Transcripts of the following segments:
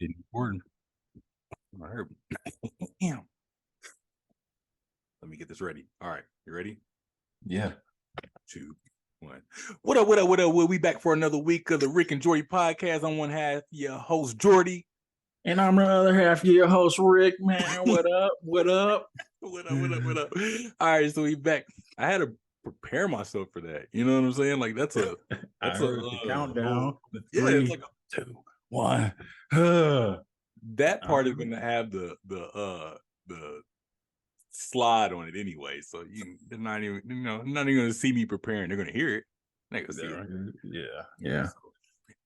Important. I heard. Damn. Let me get this ready. All right, you ready? Yeah. 2, 1. What up? What up? What up? We'll be back for another week of the Rick and Jordy podcast. I'm one half your host Jordy, and I'm the other half of your host Rick. Man, what up? What up? What up? What up? What up? All right, so we back. I had to prepare myself for that. You know what I'm saying? Like that's a countdown. Yeah, 3, it's like 2, 1. That part is gonna have the slide on it anyway, so they're not even gonna see me preparing. They're gonna hear it. They're gonna see it. Yeah.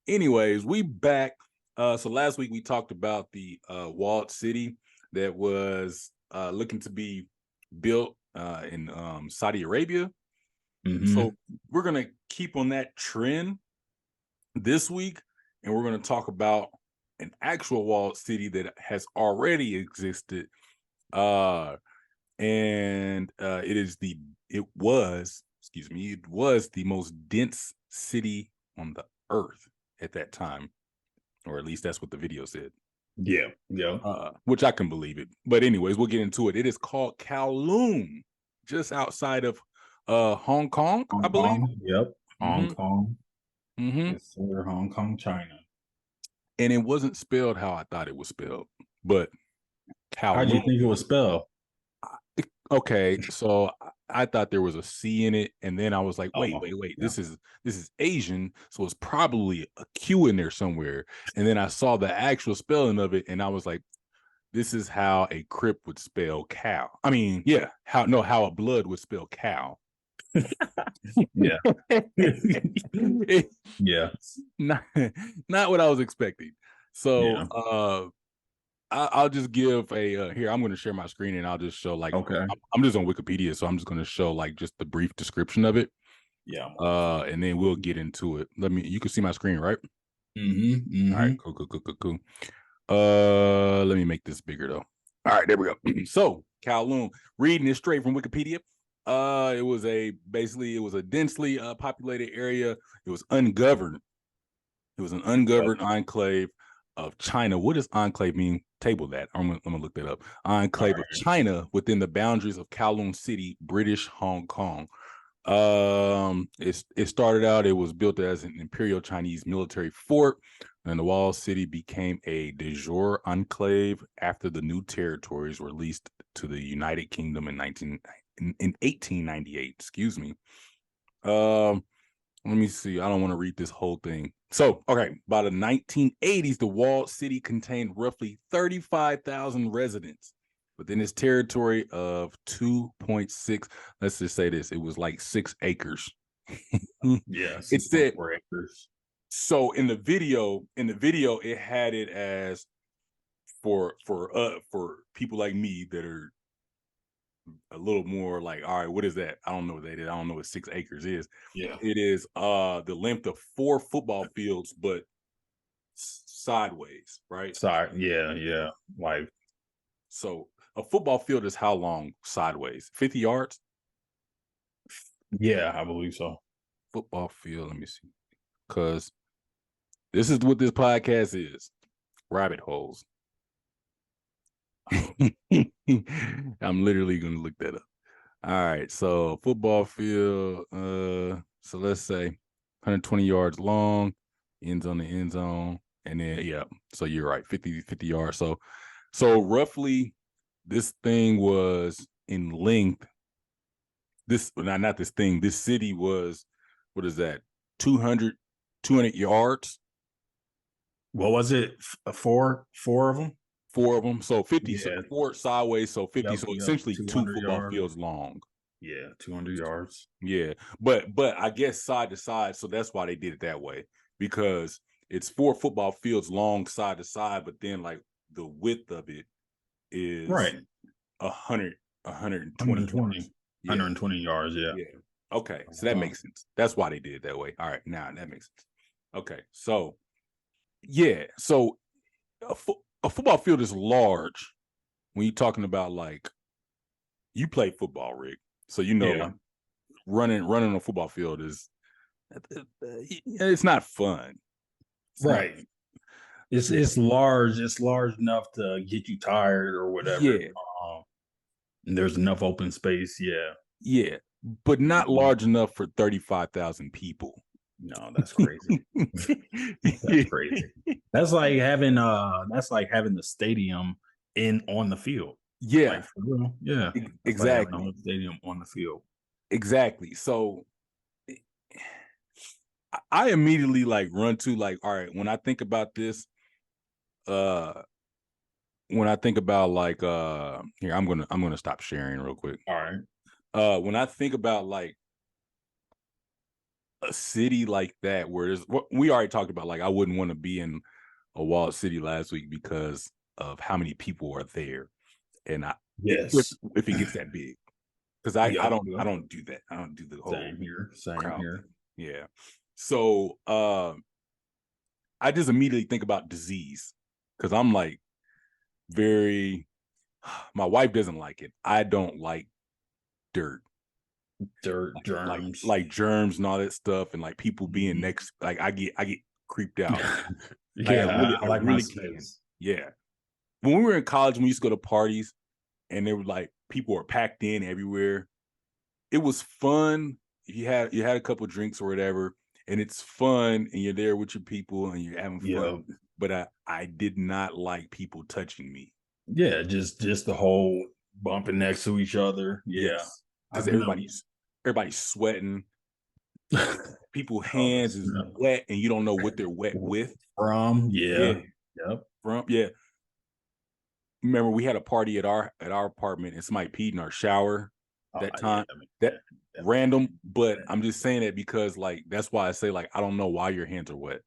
Anyways, we back. So last week we talked about the walled city that was looking to be built in Saudi Arabia. Mm-hmm. So we're gonna keep on that trend this week, and we're gonna talk about an actual walled city that has already existed. It was the most dense city on the earth at that time, or at least that's what the video said. Yeah. Which I can believe it. But anyways, we'll get into it. It is called Kowloon, just outside of Hong Kong, I believe. Yep. Hong Kong. Mm-hmm. Yes, sir. Hong Kong, China. And it wasn't spelled how I thought it was spelled, but Kowloon. How'd you think it was spelled? Okay, so I thought there was a C in it, and then I was like, wait. Yeah. This is Asian, so it's probably a Q in there somewhere. And then I saw the actual spelling of it, and I was like, this is how a Crip would spell cow. I mean, yeah, how a blood would spell cow. Yeah. Yeah. Not what I was expecting. So I'll just give a here. I'm going to share my screen and I'll just show like I'm just on Wikipedia, so I'm just going to show like just the brief description of it. Yeah. And then we'll get into it. You can see my screen, right? Mm-hmm. All right, cool. Let me make this bigger though. All right, there we go. So Kowloon, reading it straight from Wikipedia. It was a densely populated area. It was ungoverned. It was an ungoverned enclave of China. What does enclave mean? Table that. I'm gonna look that up. Enclave of China within the boundaries of Kowloon City, British Hong Kong. It started out. It was built as an Imperial Chinese military fort, and the walled city became a de jure enclave after the new territories were leased to the United Kingdom in 1898. Excuse me. Let me see. I don't want to read this whole thing. So, okay, by the 1980s, the walled city contained roughly 35,000 residents within its territory of 2.6. Let's just say this. It was like 6 acres. Yeah, it said 4 acres. So in the video, it had it as for people like me that are a little more like, all right, what is that? I don't know what that is. I don't know what 6 acres is. Yeah. It is the length of 4 football fields, but sideways, right? Yeah. Like, so a football field is how long sideways? 50 yards? Yeah, I believe so. Football field, let me see. Because this is what this podcast is. Rabbit holes. I'm literally gonna look that up. All right, so football field, so let's say 120 yards long, end zone to end zone, and then so you're right, 50 yards. So roughly this thing was in length. This city was, what is that, 200 yards? What was it? 4 of them? 4 of them. So 50, so 4 sideways, so 50. So essentially 2 football yards. fields long. Yeah, 200 yards. Yeah, but I guess side to side, so that's why they did it that way, because it's 4 football fields long side to side, but then like the width of it is 120 yards. 120 yards, yeah. Okay, so that makes sense. That's why they did it that way. All right, now that makes sense. Okay, so so a football field is large when you're talking about, like, you play football, Rick, so running a football field is it's not fun. Right. It's large. It's large enough to get you tired or whatever. Yeah, And there's enough open space. Yeah. yeah, but not Mhm. large enough for 35,000 people. No, that's crazy. That's crazy. That's like having the stadium in on the field. Like Yeah, for real. Yeah. That's like having a exactly, whole stadium on the field. exactly. So I immediately like run to like, all right, when I think about this, uh when I think about like here, I'm gonna stop sharing real quick. All right. When I think about like a city like that where there's what we already talked about, like I wouldn't want to be in a walled city last week because of how many people are there. And if Yes. if it gets that big. Because I Yep. don't I Yep. don't do that. I don't do the whole Same here. Same crowd here. thing. Yeah. So I just immediately think about disease because I'm like very my wife doesn't like it. I don't like dirt. Dirt, germs. Like germs and all that stuff and like people being Mhm. next like I get creeped out. Like Yeah, I I like my really can. space. Yeah. When we were in college, we used to go to parties and they were like people were packed in everywhere. It was fun. You had a couple drinks or whatever, and it's fun and you're there with your people and you're having fun. Yeah. But I did not like people touching me. Yeah, just the whole bumping next to each other. Yeah. Yes. Because I've known everybody's sweating. People's all hands this is wet and you don't know what they're wet with. from. Yeah. Yeah. Yep. Yeah. Remember we had a party at our apartment and somebody peed in our shower that Yeah, time. I mean, That yeah, random, but definitely. I'm just saying that because like that's why I say like I don't know why your hands are wet.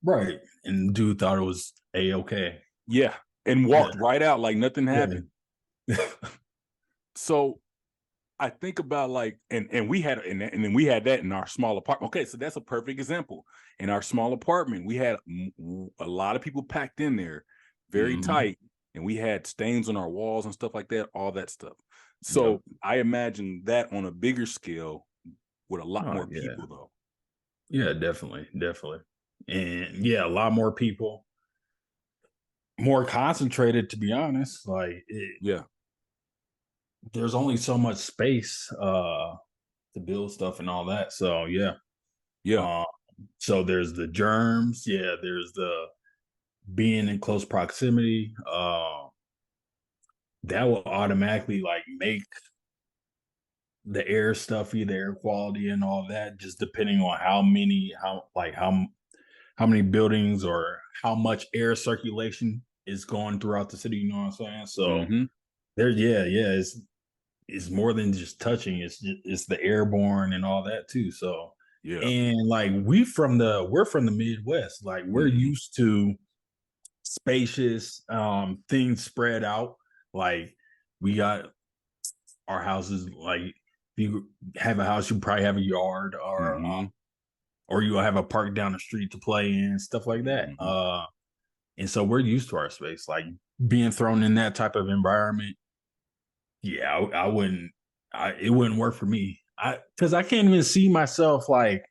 Right. And dude thought it was A-okay. Yeah, and Yeah. walked right out like nothing happened. Yeah. So I think about like and we had and then we had that in our small apartment. Okay, so that's a perfect example. In our small apartment, we had a lot of people packed in there, very Mhm. tight, and we had stains on our walls and stuff like that, all that stuff. Yep. So I imagine that on a bigger scale with a lot Oh, more yeah. people though. Yeah, definitely, definitely. And yeah, a lot more people, more concentrated, to be honest. Like Yeah, there's only so much space to build stuff and all that. So yeah. yeah, Um so there's the germs, yeah, there's the being in close proximity. That will automatically like make the air stuffy, the air quality and all that, just depending on how many buildings or how much air circulation is going throughout the city. You know what I'm saying? So hmm, yeah, it's more than just touching. It's the airborne and all that too. So yeah, and like we're from the Midwest. Like we're hmm, used to spacious things spread out. Like we got our houses like if you have a house, you probably have a yard hmm, or you'll have a park down the street to play in, stuff like that. hmm. And so we're used to our space. Like being thrown in that type of environment, yeah, I wouldn't. It wouldn't work for me. Because I can't even see myself like.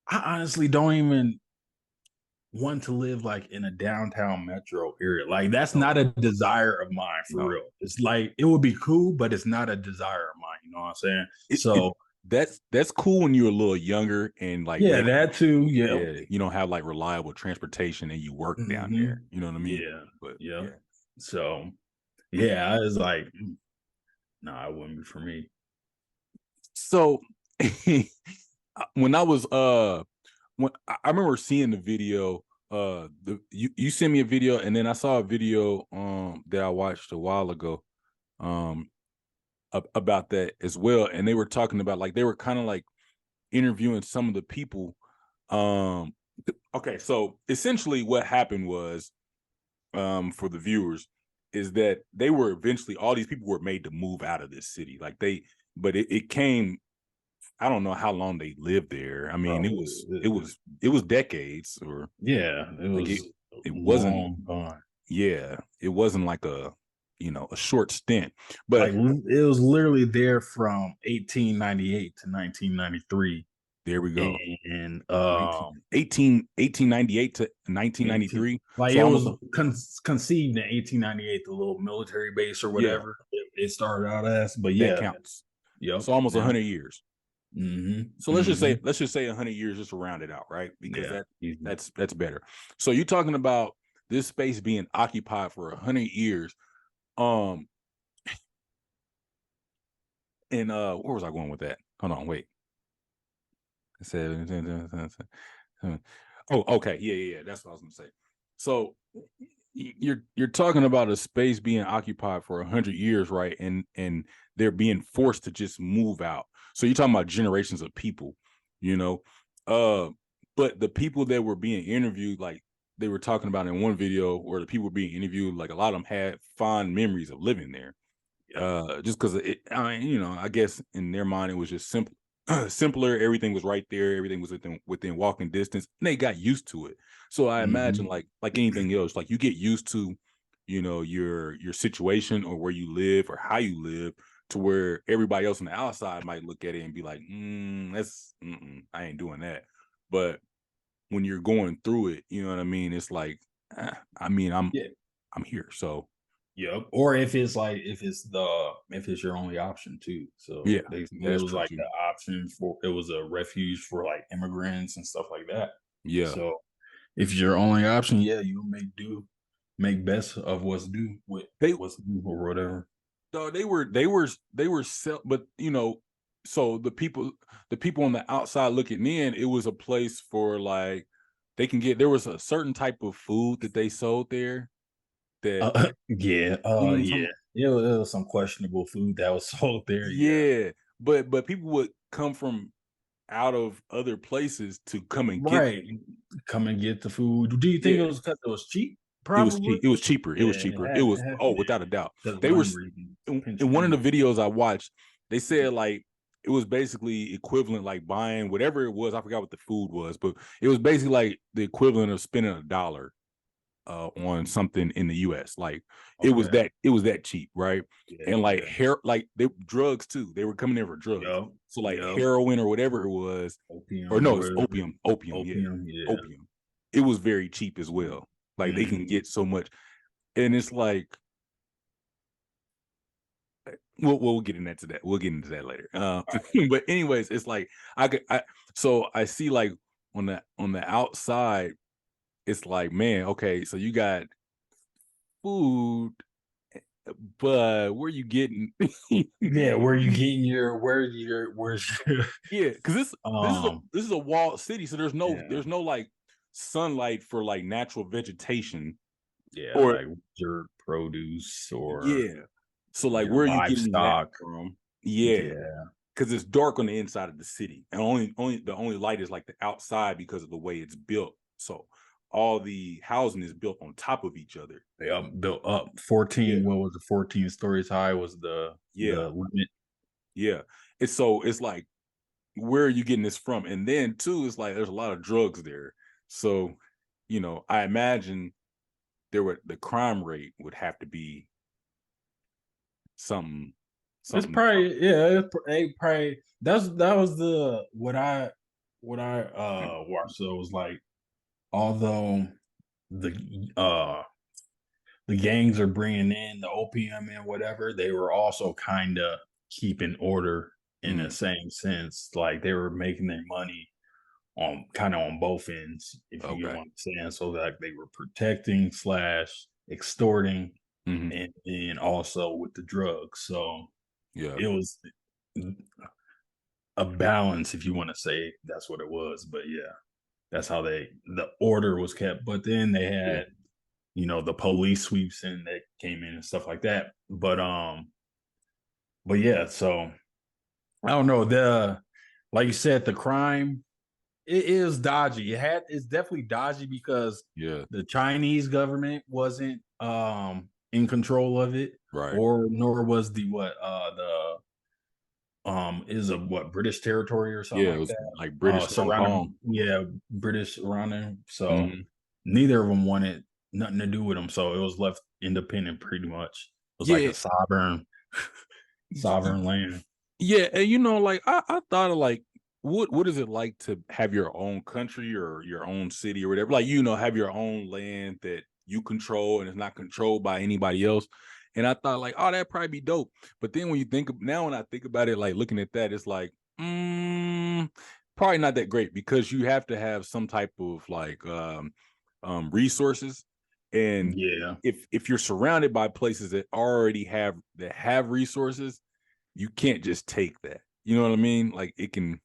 I honestly don't even want to live like in a downtown metro area. Like that's No, not a desire of mine for no. real. It's like it would be cool, but it's not a desire of mine. You know what I'm saying? It So that's cool when you're a little younger and like yeah, maybe that too. Yep. yeah, you don't have like reliable transportation and you work down Hmm. there. You know what I mean? Yeah. But Yep. yeah. So yeah, I was like, no, it wouldn't be for me. So when I was when I remember seeing the video, you sent me a video and then I saw a video that I watched a while ago um about that as well. And they were talking about like they were kind of like interviewing some of the people. Um okay, so essentially what happened was for the viewers is that they were eventually all these people were made to move out of this city. Like but it came I don't know how long they lived there. I mean, Probably. it was decades or Yeah, it like was it wasn't long gone. yeah, it wasn't like a a short stint. But Like it was literally there from 1898 to 1993. There we go. and 1898 to 18 1993. like So it almost was conceived in 1898, the little military base or yeah, whatever it started out as. But that yeah, counts. yep, So almost yeah, 100 years. So let's just say 100 years just to round it out, right? Because yeah, easy. that's better. So you're talking about this space being occupied for 100 years. Um and where was I going with that? Hold on, wait. I said oh, okay. Yeah. That's what I was gonna say. So you're talking about a space being occupied for 100 years, right? And they're being forced to just move out. So you're talking about generations of people, you know. But the people that were being interviewed, like they were talking about in one video where the people were being interviewed, like a lot of them had fond memories of living there. Yep. Just because I mean, I guess in their mind it was just simple, simpler. Everything was right there. Everything was within walking distance, and they got used to it. So I imagine, Hmm. like anything else, like you get used to, your situation or where you live or how you live, to where everybody else on the outside might look at it and be like, I ain't doing that. But when you're going through it, you know what I mean. It's like, I mean, Yeah. I'm here, so Yep. Or if it's like if it's your only option too. yeah, So they it that's was true like too. the option for it was a refuge for like immigrants and stuff like that. Yeah, So if it's your only option, yeah, you make best of what's due with they what's due or whatever. No, they were but so the people on the outside looking in, it was a place for like they can get there was a certain type of food that they sold there that Yeah, you know what I'm yeah. talking. It was some questionable food that was sold there. Yeah. Yeah, but people would come from out of other places to come and get. Right. Come and get the food. Do you think it Yeah, was because it was cheap? it was Probably. cheap. It was cheaper. It Yeah, was cheaper. It was, it had to oh, be without a doubt. because They were money reasons. Pinch in one of pennies. the videos I watched, they said like it was basically equivalent like buying whatever it was. I forgot what the food was, but it was basically like the equivalent of spending $1 on something in the US. Like Okay. it was that cheap, right? Yeah, And like yeah. like they drugs too. They were coming there for drugs. Yup, So like yup. heroin or whatever Or it was, or opium or no, it's whatever. opium. Opium, yeah. Opium, yeah. Opium. It was very cheap as well. Like they Mhm. can get so much. And it's like we'll get into that. We'll get into that later. But anyways, it's like so I see like on the outside, it's like, man, okay, so you got food, but where you getting? Yeah, where's your Yeah, because um this is a walled city, so yeah, there's no like sunlight for like natural vegetation yeah, or like your produce or yeah. So like your where are you getting that livestock. from? Yeah. Yeah. Because it's dark on the inside of the city, and the only light is like the outside because of the way it's built. So all the housing is built on top of each other. They built up Yeah, 14, what was it, 14 stories high was yeah, the limit. yeah. It's like where are you getting this from? And then too, it's like there's a lot of drugs there. So I imagine the crime rate would have to be something It's something. probably yeah, probably that was the what I watched. So it was like although the uh the gangs are bringing in the opium and whatever, they were also kind of keeping order in the Mm, same sense. Like they were making their money on kind of on both ends, if you get okay. what I'm saying. So that they were protecting slash extorting Hmm. and also with the drugs. So Yeah. it was a balance, if you want to say that's what it was. But yeah, that's how the order was kept. But then they Yeah. had, the police sweeps in that came in and stuff like that. But yeah, so I don't know. The like you said, the crime it is dodgy. It's definitely dodgy because Yeah. the Chinese government wasn't in control of it, Right. or nor was the what the is a what British territory or something Yeah. It like was that. like British Hong Surrounding Kong. yeah, British surrounding. So Hmm. neither of them wanted nothing to do with them. So it was left independent pretty much. It was like Yeah. a sovereign y- sovereign land. Yeah. And like I thought of like what is it like to have your own country or your own city or whatever? Like, have your own land that you control and it's not controlled by anybody else. And I thought like, oh, that'd probably be dope. But then when I think about it, like looking at that, it's like, probably not that great because you have to have some type of like resources. And Yeah. if you're surrounded by places that already have resources, you can't just take that. You know what I mean? Like it can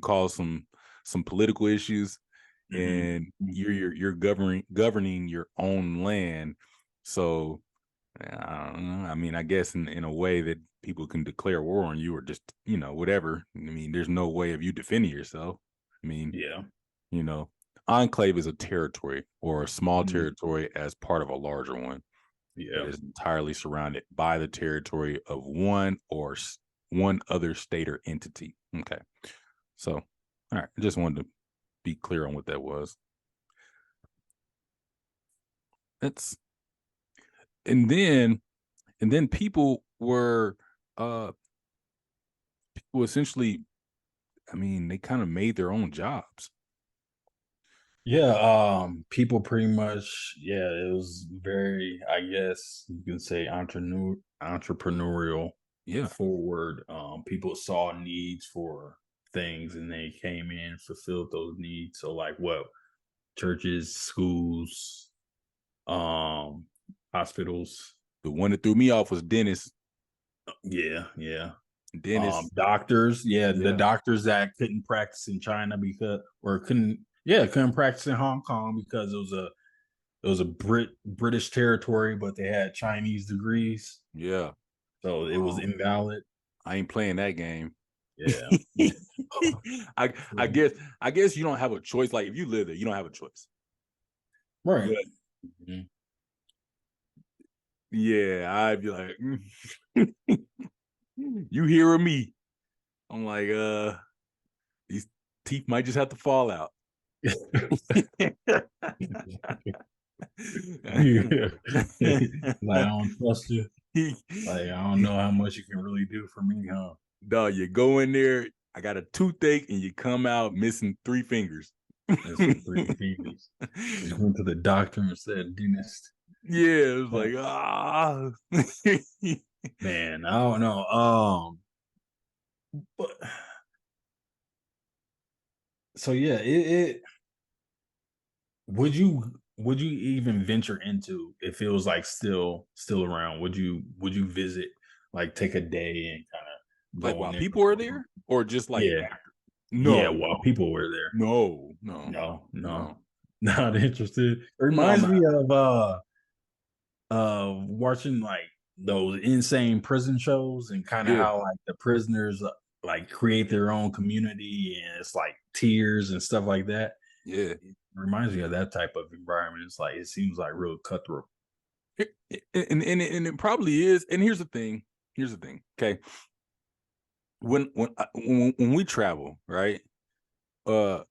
cause some political issues, Hmm. and you're governing your own land. So I don't know. I mean, I guess in a way that people can declare war on you or just whatever. I mean, there's no way of you defending yourself. I mean, Yeah. you know, enclave is a territory or a small Mhm. territory as part of a larger one that Yeah. is entirely surrounded by the territory of one other state or entity. Okay. So, all right. I just wanted to be clear on what that was. That's and then people were uh essentially, I mean, they kind of made their own jobs. Yeah, people pretty much, yeah, it was very, I guess you can say entrepreneurial Yeah. forward. People saw needs for things and they came in, fulfilled those needs. So like what churches, schools, um, hospitals. The one that threw me off was Dennis. Yeah, yeah. Dennis. Doctors, yeah, the Yeah. doctors that couldn't practice in China because or couldn't practice in Hong Kong because it was a British territory, but they had Chinese degrees, Yeah. so it was Um, invalid. I ain't playing that game. Yeah. I I guess I guess you don't have a choice. Like if you live there, you don't have a choice. Right. But Mhm. yeah, I'd be like, you hearing me? I'm like, these teeth might just have to fall out. Yeah. Like, I don't trust you. Like, I don't know how much you can really do for me, huh? Dog, you go in there, I got a toothache, and you come out missing 3 fingers. Missing 3 fingers. Just went to the doctor and said, "Dentist." Yeah, it was Uh, like, ah. Man, I don't know. But so yeah, it would you even venture into if it was like still around? Would you visit, like take a day and kind of Like go in while there? people are there, or just like Yeah, after? yeah. No, While people were there, no, no, no, no, no, not interested. It no. I'm reminds me not. of watching like those insane prison shows and kind of Yeah, how like the prisoners like create their own community and it's like tiers and stuff like that. yeah. It reminds me of that type of environment. It's like it seems like real cutthroat. And it probably is. And here's the thing. Here's the thing. Okay, when we travel, right? Uh,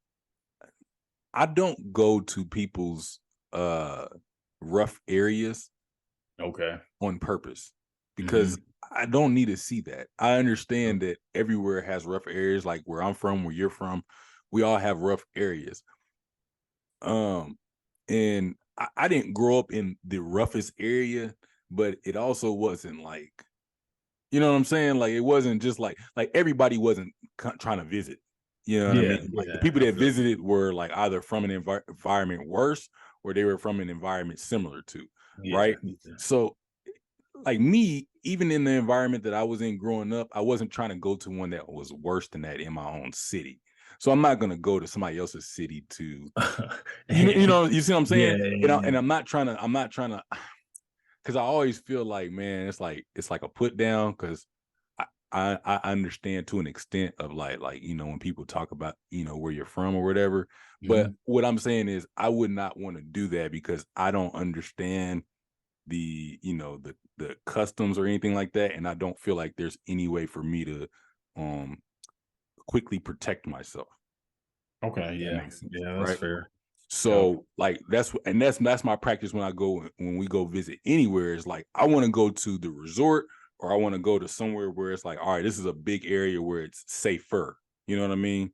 I don't go to people's uh rough areas Okay. on purpose because Mhm. I don't need to see that. I understand that everywhere has rough areas, like where I'm from, where you're from, we all have rough areas. Um, and I didn't grow up in the roughest area, but it also wasn't like, you know what I'm saying? Like it wasn't just like everybody wasn't trying to visit. You know what I Yeah, mean? Like the yeah, people I that feel you. visited were like either from an environment worse or they were from an environment similar to, right? Yeah, yeah. So like me, even in the environment that I was in growing up, I wasn't trying to go to one that was worse than that in my own city. So I'm not gonna go to somebody else's city to, you see what I'm saying? Yeah, And yeah, I'm not trying to, because I always feel like, man, it's like a put down because I understand to an extent of like when people talk about where you're from or whatever. But mhm. what I'm saying is I would not want to do that because I don't understand the customs or anything like that, and I don't feel like there's any way for me to um quickly protect myself. Okay, If that yeah, makes sense, yeah, that's right? fair. Yep. So like that's my practice when we go visit anywhere. Is like I want to go to the resort or I want to go to somewhere where it's like, all right, this is a big area where it's safer. You know what I mean?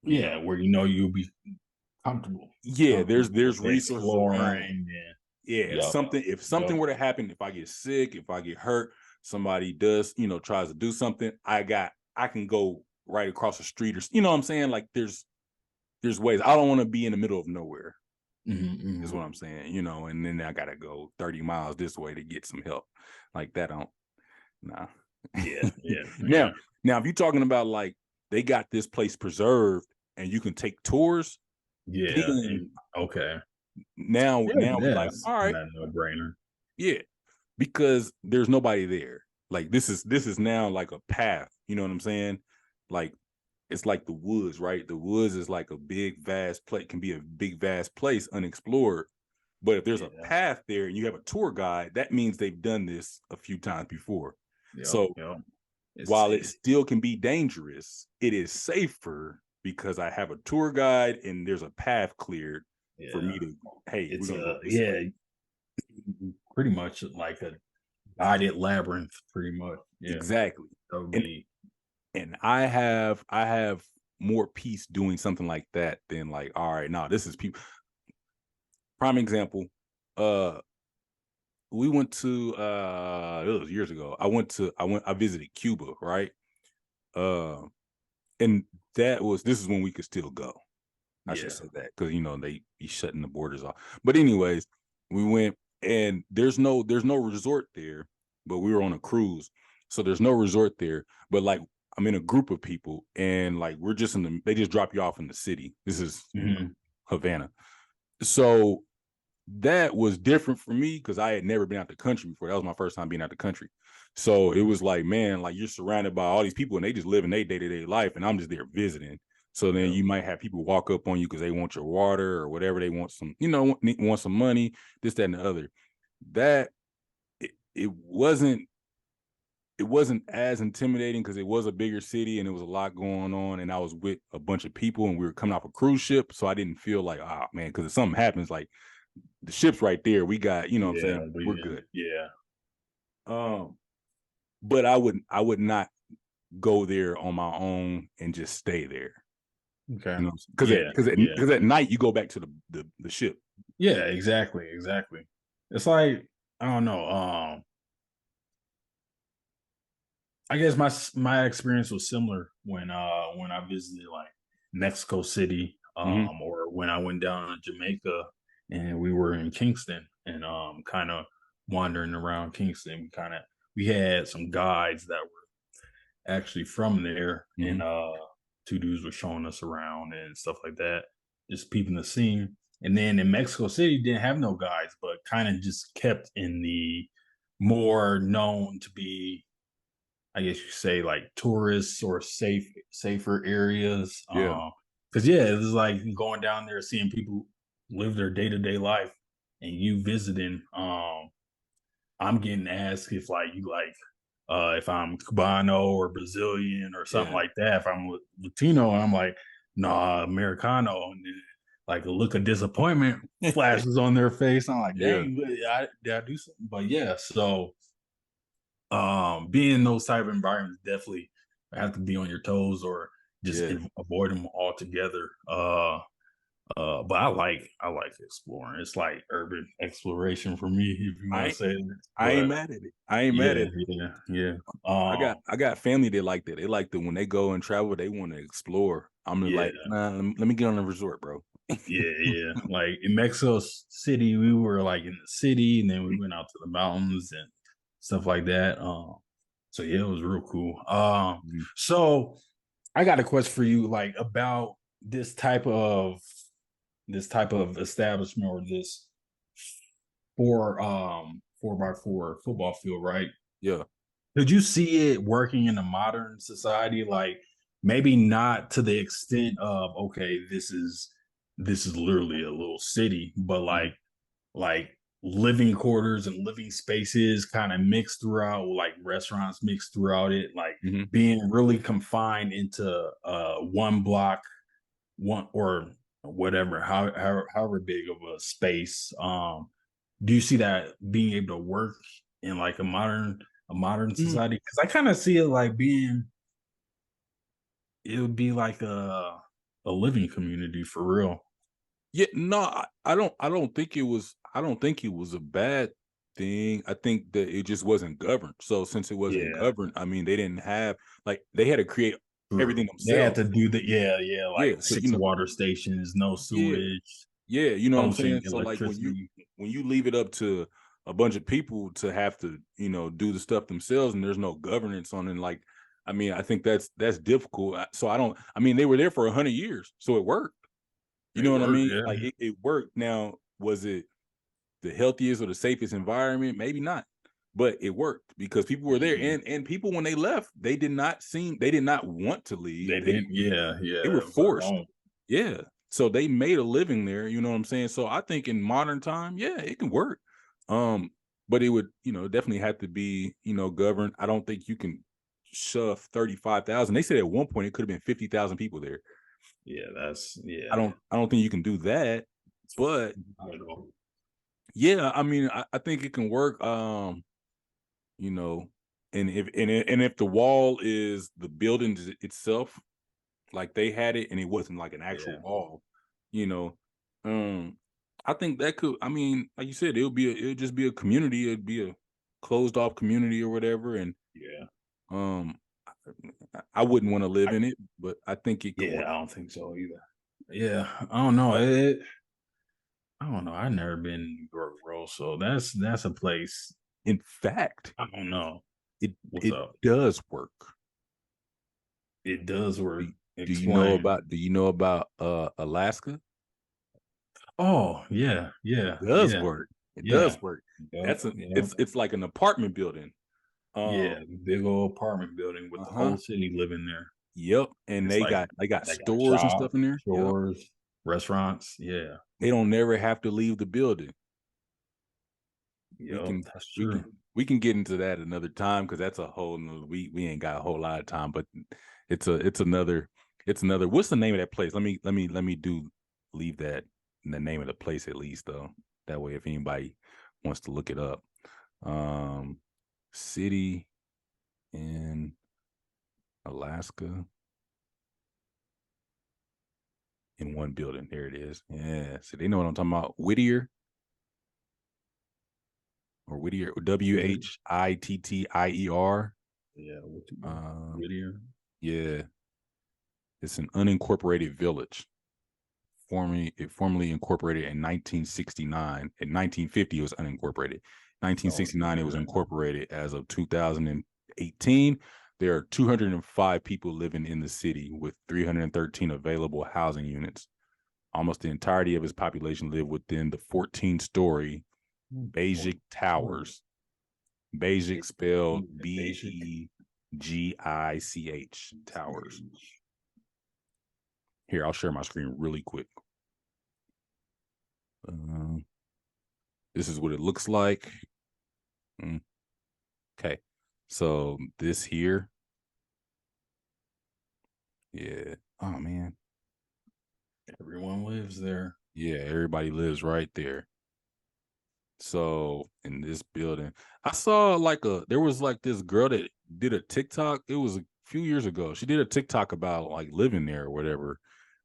You Yeah, know, where you'll be comfortable, yeah, there's resources around. exploring. And Yeah, yep, if yep. something were to happen, if I get sick, if I get hurt, somebody does, tries to do something, I can go right across the street, or you know what I'm saying? Like there's ways. I don't want to be in the middle of nowhere, is Hmm. what I'm saying, and then I gotta go 30 miles this way to get some help. Like that don't nah. Yeah, yeah, now yeah, now if you're talking about like they got this place preserved and you can take tours, yeah. then And okay, yeah, now we yeah, like, it's all right, not a no brainer. yeah, because there's nobody there. Like this is now like a path. You know what I'm saying? Like it's like the woods, right? The woods is like a big vast place, can be a big vast place unexplored. But if there's a Yeah, path there and you have a tour guide, that means they've done this a few times before. yep, So yep. while it It's still can be dangerous, it is safer because I have a tour guide and there's a path cleared for yeah, me to, hey, we're it's gonna go a this way. yeah, pretty much like a guided labyrinth, pretty much. Yeah, Exactly. that would And be. I have more peace doing something like that than like, all right, now this is people. Prime example, uh we went to it was years ago. I visited Cuba, right? Uh and this is when we could still go. I should Yeah. say that because they be shutting the borders off. But anyways, we went and there's no resort there, but we were on a cruise, so there's no resort there. But like I'm in a group of people, and like we're just they just drop you off in the city. This is Hmm. Havana, so that was different for me because I had never been out the country before. That was my first time being out the country. So it was like, man, like you're surrounded by all these people and they just live in their day-to-day life, and I'm just there visiting. So then Yep. you might have people walk up on you because they want your water or whatever. They want some, want some money, this, that, and the other. That it wasn't as intimidating because it was a bigger city and it was a lot going on, and I was with a bunch of people and we were coming off a cruise ship, so I didn't feel like, oh man, because if something happens, like the ship's right there. We got, what I'm Yeah, saying? We're we good. yeah. Um, but I would not go there on my own and just stay there. Okay. Because Yeah, yeah. at night you go back to the ship. Yeah, exactly, exactly. It's like, I don't know, I guess my experience was similar when I visited like Mexico City, Hmm. or when I went down to Jamaica and we were in Kingston and kind of wandering around Kingston. We had some guides that were actually from there, Hmm. and two dudes were showing us around and stuff like that, just peeping the scene. And then in Mexico City, didn't have no guides, but kind of just kept in the more known to be, I guess you could say, like tourists or safer areas. Yeah. Because yeah, it's like going down there, seeing people live their day to day life, and you visiting. I'm getting asked if like you like if I'm Cubano or Brazilian or something Yeah. like that. If I'm Latino, I'm like, nah, Americano. And then, like a look of disappointment flashes on their face. I'm like, Yeah. dang, did I do something? But yeah, so being in those type of environments, definitely have to be on your toes or just Yeah. avoid them altogether. But I like exploring. It's like urban exploration for me, if you want I to say it. I ain't But mad at it. I ain't mad yeah, at it. yeah, yeah. I got family that like that. They like that when they go and travel, they want to explore. I'm just Yeah, like, nah, let me get on a resort, bro. yeah, yeah. Like in Mexico City, we were like in the city, and then we went out to the mountains and stuff like that. So yeah, it was real cool. Mhm. So I got a question for you, like about this type of establishment or this 4x4 football field, right? Yeah. Could you see it working in a modern society? Like maybe not to the extent of, okay, this is literally a little city, but Mhm. like living quarters and living spaces kind of mixed throughout, like restaurants mixed throughout it, like Mhm. being really confined into one block, one or whatever, however big of a space. Do you see that being able to work in like a modern Mm. society? Because I kind of see it like being it would be like a living community for real. Yeah, no, I don't think it was I don't think it was a bad thing. I think that it just wasn't governed. So since it wasn't Yeah, governed, I mean, they didn't have like they had to create everything true. They had themselves. to do the yeah, Yeah, like so 6 water stations, no yeah, sewage, yeah, you know what I'm posting saying? So like electricity. when you leave it up to a bunch of people to have to, do the stuff themselves and there's no governance on it, like I mean, I think that's difficult. So I mean, they were there for 100 years, so it worked. You It know what I worked, mean? yeah. Like it worked. Now, was it the healthiest or the safest environment? Maybe not. But it worked because people were there. Mhm. And people when they left, they did not want to leave. They didn't yeah, They yeah, were it was their forced. home. Yeah. So they made a living there, you know what I'm saying? So I think in modern time, yeah, it can work. Um, but it would, definitely have to be, governed. I don't think you can shove 35,000. They said at one point it could have been 50,000 people there. Yeah, that's I yeah. don't think you can do that. But Not at all. yeah, I mean, I think it can work. You know, and if the wall is the building itself, like they had it, and it wasn't like an actual Yeah, wall, you know, um, I think that could. I mean, like you said, it'll just be a community. It'd be a closed off community or whatever, and yeah. um, I wouldn't want to live I in it, but I think it could yeah, work. I don't think so either. Yeah, I don't know, I don't know, I've never been to Grow, so that's a place. In fact, I don't know. it What's it up? does work. It does Do, work. do Explain. you know about Alaska? Oh, yeah, It yeah, does yeah, work. It yeah. does work. Yep, yep. It's like an apartment building. Um, Yeah, big old apartment building with the uh-huh. whole city living there. Yep. And It's like they got they got stores and stuff shops, in there. Yep. stores, restaurants. Yeah. They don't never have to leave the building. We Yep, can that's we true. can we can get into that another time because that's a whole nother, we ain't got a whole lot of time, but it's another what's the name of that place? Let me do leave that the name of the place at least though. That way if anybody wants to look it up. Um City in Alaska in one building. There it is. Yeah. So they know what I'm talking about. Whittier, Whittier? Whittier. Yeah, Um, Whittier. yeah, it's an unincorporated village. Formerly incorporated in 1969. In 1950, it was unincorporated. Oh, 1969, it was yeah. incorporated. As of 2018, there are 205 people living in the city with 313 available housing units. Almost the entirety of its population live within the 14-story Well, Beijing Towers. Beijing spelled basic. Begich Towers. Here, I'll share my screen really quick. Uh, this is what it looks like. Okay, so this here, yeah. Oh man, Everyone lives there. yeah. Everybody lives right there. So in this building, I saw like there was like this girl that did a TikTok. It was a few years ago. She did a TikTok about like living there or whatever.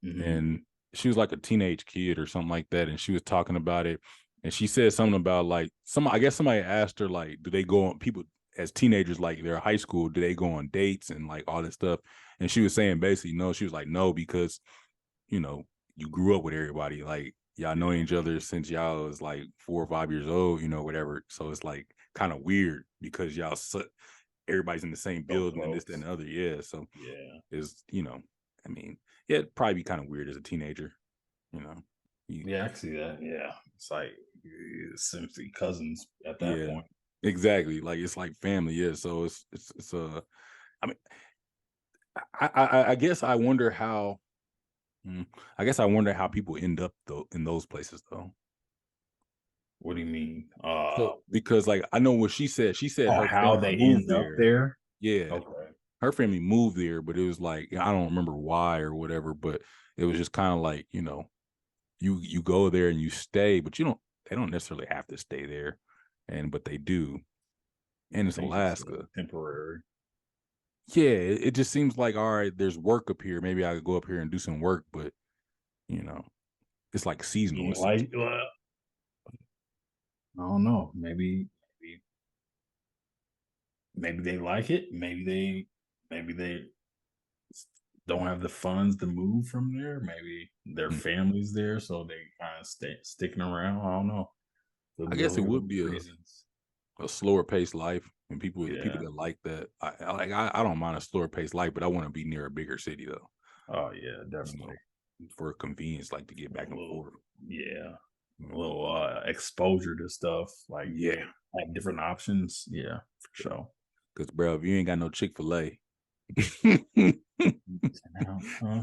Mhm. And she was like a teenage kid or something like that. And she was talking about it. And she said something about like I guess somebody asked her, like, do they go on people as teenagers, like they're high school, do they go on dates and like all this stuff? And she was saying basically no. She was like, no, because you know, you grew up with everybody. Like y'all know Yeah, each other since y'all was like 4 or 5 years old, whatever. So it's like kind of weird because everybody's in the same so building and this, that, and close. the other. Yeah. So Yeah. is, I mean, yeah, it'd probably be kind of weird as a teenager, you know. You, Yeah, I can see that. Yeah. It's like essentially cousins at that yeah, point. exactly. Like it's like family. Yeah. So I mean, I guess I wonder how. I guess I wonder how people end up though in those places though. What do you mean? So because like I know what she said Oh, her how family they moved end up there. there? Yeah. Okay. Her family moved there, but it was like I don't remember why or whatever, but it was just kind of like, you go there and you stay, but you don't they don't necessarily have to stay there. But they do. And I it's think it's Alaska. temporary. Yeah, it just seems like, all right, there's work up here. Maybe I could go up here and do some work, but you know, it's like seasonal. You like, I don't know. Maybe they like it. Maybe they don't have the funds to move from there. Maybe their Mm. family's there, so they kind of sticking around. I don't know. Could I be a guess it lot would of be reasons. a slower paced life, and the people Yeah. that like that. I don't mind a slower paced life, but I want to be near a bigger city though. Oh yeah, You know, definitely. for convenience, like to get A back and little, forth. yeah, You a know? little exposure to stuff like Yeah, have different options. Yeah, for sure. because bro, if you ain't got no Chick-fil-A, Now, huh?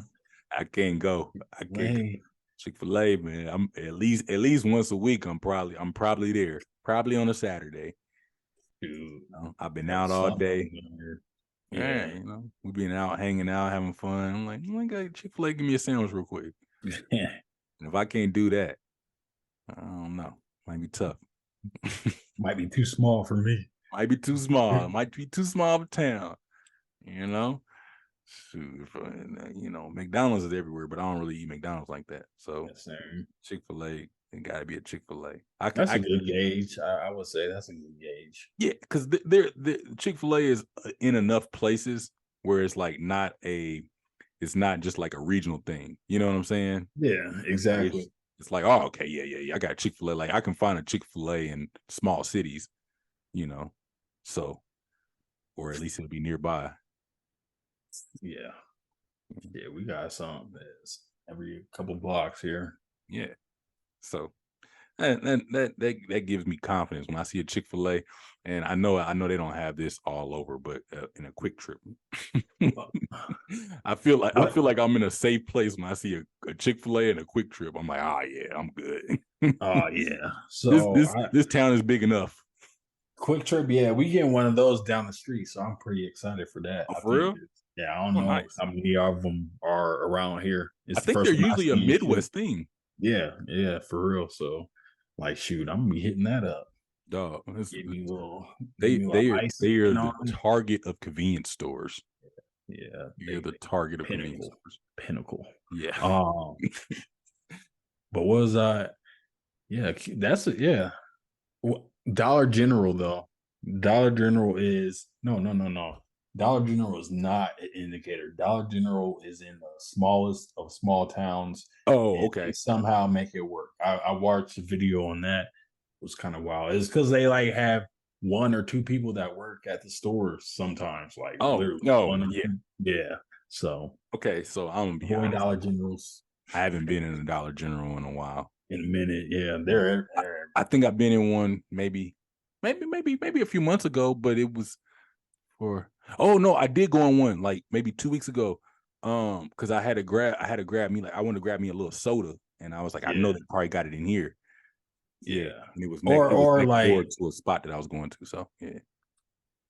I can't go. I can't. Way, Chick-fil-A, man. I'm at least once a week. I'm probably there. Probably on a Saturday. dude, I've been have out all something day. in there. Yeah, Yeah. we've been out hanging out, having fun. I'm like, oh my God, Chick-fil-A, give me a sandwich real quick. And if I can't do that, I don't know. Might be tough. Might be too small for me. Might be too small. Might be too small of a town. You know? Shoot, McDonald's is everywhere, but I don't really eat McDonald's like that. So Yes, sir. Chick-fil-A, it gotta be a Chick-fil-A. I could That's a good gauge. I would say that's a good gauge. Yeah, because the Chick-fil-A is in enough places where it's like it's not just like a regional thing. You know what I'm saying? Yeah, Like exactly. it's like, oh, okay, yeah. I got Chick-fil-A. Like I can find a Chick-fil-A in small cities, you know. So, or at least it'll be nearby. Yeah. Yeah, we got some that's every couple blocks here. Yeah. So that gives me confidence when I see a Chick-fil-A, and I know they don't have this all over, but in a quick trip, Uh, I What? feel like I'm in a safe place when I see a Chick-fil-A and a quick trip. I'm like, ah, yeah, I'm good. Oh yeah. this So this this town is big enough. quick trip, yeah, we getting one of those down the street. So I'm pretty excited for that. Oh, I for think real? yeah, I don't Oh, know nice. how many of them are around here. I It's the think they're first one I usually a see too. Midwest thing, Yeah, yeah, for real. So like shoot, I'm gonna be hitting that up. dog. Give me a little ice They are and the on it. target of convenience stores. Yeah, You're the target of convenience stores. pinnacle. Yeah. Um, but was yeah, yeah. Dollar General though. Dollar General is no. Dollar General is not an indicator. Dollar General is in the smallest of small towns, Oh, and they okay. somehow make it work. I watched a video on that. It was kind of wild. It's because they like have one or two people that work at the stores sometimes, like Oh, literally no, one or yeah. two. Yeah. So Okay, so I'm gonna be avoid honest. Dollar Generals I haven't been in a Dollar General in a while. in a minute. Yeah, I, they're I think I've been in one maybe a few months ago, but it was for oh no, I did go on one like maybe 2 weeks ago. Because I had to grab me like I wanted to grab me a little soda, and I was like, I know yeah, they probably got it in here. Yeah, yeah. and it was Or next door like to a spot that I was going to. So yeah.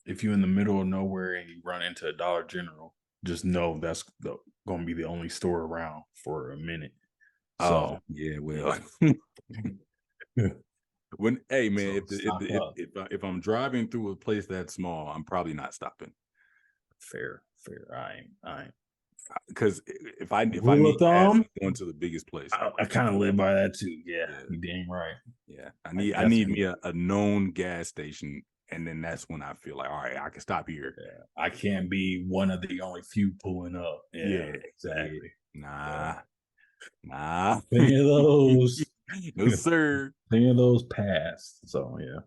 if you're in the middle of nowhere and you run into a Dollar General, just know that's going to be the only store around for a minute. Oh So yeah, well. yeah, When hey man, so stock up. if I'm driving through a place that small, I'm probably not stopping Fair. I ain't. because if I Rule need of gas, thumb. I'm going to the biggest place. I kind of live by that too. Yeah, Yeah, you dang right. yeah. I That's a need good. me a known gas station, and then that's when I feel like all right, I can stop here. Yeah, I can't be one of the only few pulling up. Yeah, Yeah, yeah. exactly. So Nah. plenty of those, No sir. plenty of those passed. So yeah.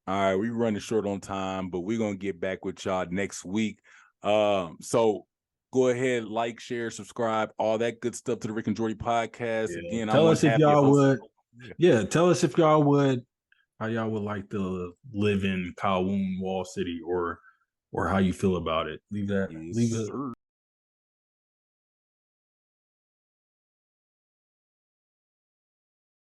All right, we running short on time, but we're gonna get back with y'all next week. So go ahead, like, share, subscribe, all that good stuff to the Rick and Jordy podcast. Yeah. Again, I'm Tell one us if half of your y'all host. would. Yeah. Yeah. Tell us if y'all would how y'all would like to live in Kowloon Wall City or how you feel about it. Yes, Leave it sir.